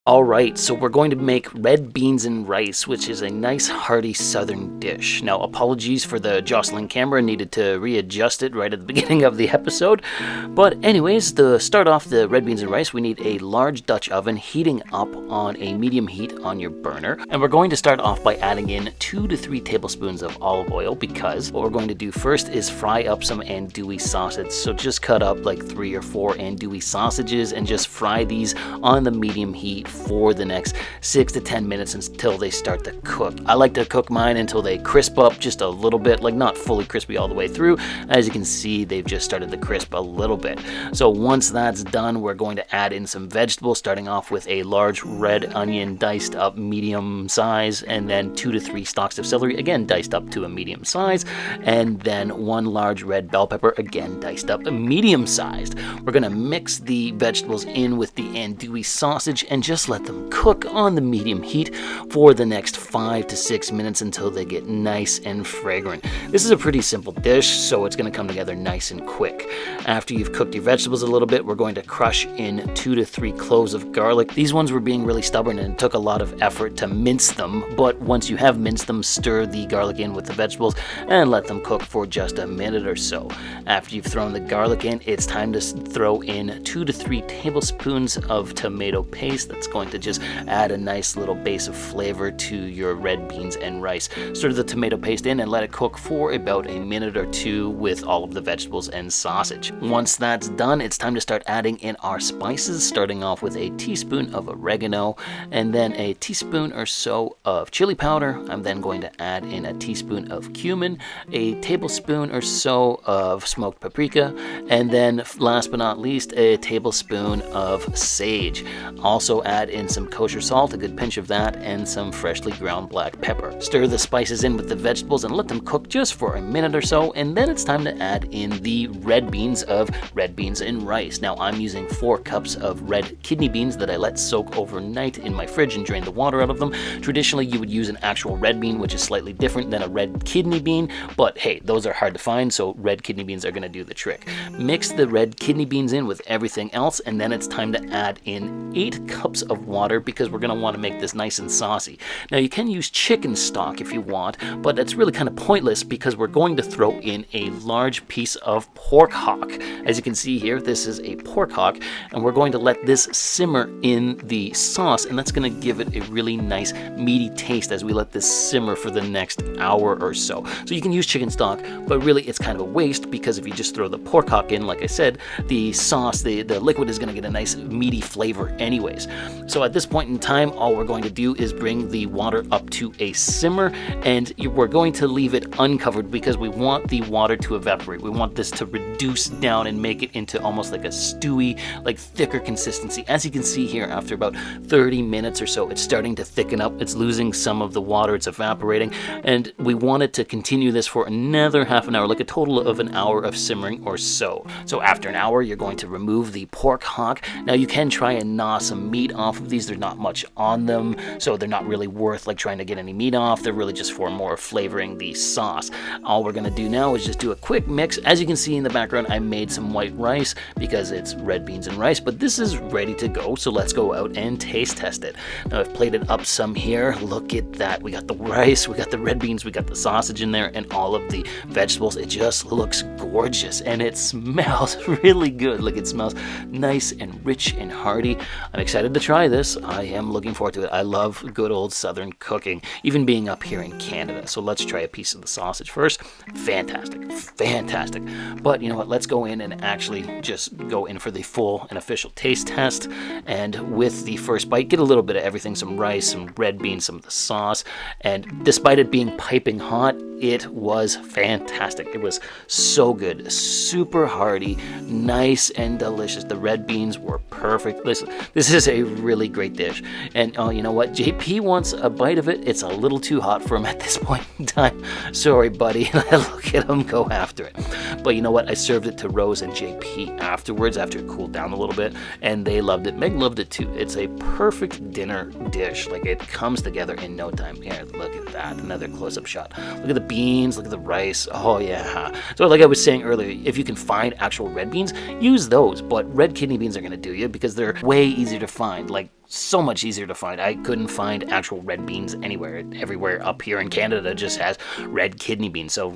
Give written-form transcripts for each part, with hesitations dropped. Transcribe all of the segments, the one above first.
Alright, so we're going to make red beans and rice, which is a nice hearty southern dish. Now, apologies for the jostling camera, needed to readjust it right at the beginning of the episode. But anyways, to start off the red beans and rice, we need a large Dutch oven heating up on a medium heat on your burner. And we're going to start off by adding in 2 to 3 tablespoons of olive oil, because what we're going to do first is fry up some andouille sausage. So just cut up like 3 or 4 andouille sausages and just fry these on the medium heat for the next 6 to 10 minutes until they start to cook. I like to cook mine until they crisp up just a little bit, like not fully crispy all the way through. As you can see, they've just started to crisp a little bit. So once that's done, we're going to add in some vegetables, starting off with a large red onion diced up medium size, and then 2 to 3 stalks of celery, again diced up to a medium size, and then 1 large red bell pepper, again diced up medium sized. We're going to mix the vegetables in with the andouille sausage and just let them cook on the medium heat for the next 5 to 6 minutes until they get nice and fragrant. This is a pretty simple dish, so it's going to come together nice and quick. After you've cooked your vegetables a little bit, we're going to crush in 2 to 3 cloves of garlic. These ones were being really stubborn and it took a lot of effort to mince them, but once you have minced them, stir the garlic in with the vegetables and let them cook for just a minute or so. After you've thrown the garlic in, it's time to throw in 2 to 3 tablespoons of tomato paste. That's going to just add a nice little base of flavor to your red beans and rice. Stir the tomato paste in and let it cook for about a minute or 2 with all of the vegetables and sausage. Once that's done, it's time to start adding in our spices, starting off with a teaspoon of oregano and then a teaspoon or so of chili powder. I'm then going to add in a teaspoon of cumin, a tablespoon or so of smoked paprika, and then last but not least, a tablespoon of sage. Also add in some kosher salt, a good pinch of that, and some freshly ground black pepper. Stir the spices in with the vegetables and let them cook just for a minute or so, and then it's time to add in the red beans and rice. Now I'm using 4 cups of red kidney beans that I let soak overnight in my fridge and drain the water out of them. Traditionally, you would use an actual red bean, which is slightly different than a red kidney bean, but hey, those are hard to find, so red kidney beans are going to do the trick. Mix the red kidney beans in with everything else, and then it's time to add in 8 cups of water, because we're going to want to make this nice and saucy. Now you can use chicken stock if you want, but that's really kind of pointless because we're going to throw in a large piece of pork hock. As you can see here, this is a pork hock, and we're going to let this simmer in the sauce, and that's going to give it a really nice meaty taste as we let this simmer for the next hour or so. So you can use chicken stock, but really it's kind of a waste, because if you just throw the pork hock in, like I said, the sauce, the liquid is going to get a nice meaty flavor anyways. So at this point in time, all we're going to do is bring the water up to a simmer, and we're going to leave it uncovered because we want the water to evaporate. We want this to reduce down and make it into almost like a stewy, like thicker consistency. As you can see here, after about 30 minutes or so, it's starting to thicken up. It's losing some of the water, it's evaporating, and we want it to continue this for another half an hour, like a total of an hour of simmering or so. So after an hour, you're going to remove the pork hock. Now you can try and gnaw some meat off of these. There's not much on them, so they're not really worth like trying to get any meat off. They're really just for more flavoring the sauce. All we're going to do now is just do a quick mix. As you can see in the background, I made some white rice because it's red beans and rice, but this is ready to go, so let's go out and taste test it. Now I've plated up some here. Look at that. We got the rice, we got the red beans, we got the sausage in there, and all of the vegetables. It just looks gorgeous, and it smells really good. Like, it smells nice and rich and hearty. I'm excited to try this. I am looking forward to it. I love good old southern cooking, even being up here in Canada. So let's try a piece of the sausage first. Fantastic, fantastic. But you know what? Let's go in and actually just go in for the full and official taste test. And with the first bite, get a little bit of everything, some rice, some red beans, some of the sauce. And despite it being piping hot, it was fantastic. It was so good, super hearty, nice and delicious. The red beans were perfect. Listen, this is a really great dish. And oh, you know what? JP wants a bite of it. It's a little too hot for him at this point in time. Sorry, buddy. Look at him go after it. But you know what? I served it to Rose and JP afterwards, after it cooled down a little bit, and they loved it. Meg loved it too. It's a perfect dinner dish. Like, it comes together in no time. Here, look at that. Another close-up shot. Look at the beans, look at the rice. Oh yeah. So like I was saying earlier, if you can find actual red beans, use those, but red kidney beans are going to do you because they're way easier to find. like so much easier to find. I couldn't find actual red beans anywhere. Everywhere up here in Canada just has red kidney beans, so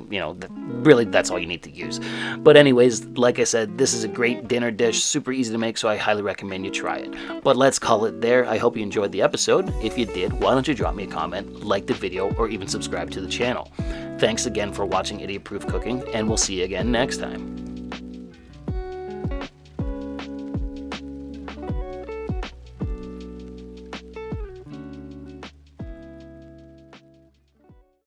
really that's all you need to use. But anyways, like I said, this is a great dinner dish, super easy to make, so I highly recommend you try it. But let's call it there. I hope you enjoyed the episode. If you did, why don't you drop me a comment, like the video, or even subscribe to the channel. Thanks again for watching Idiot Proof Cooking, and we'll see you again next time.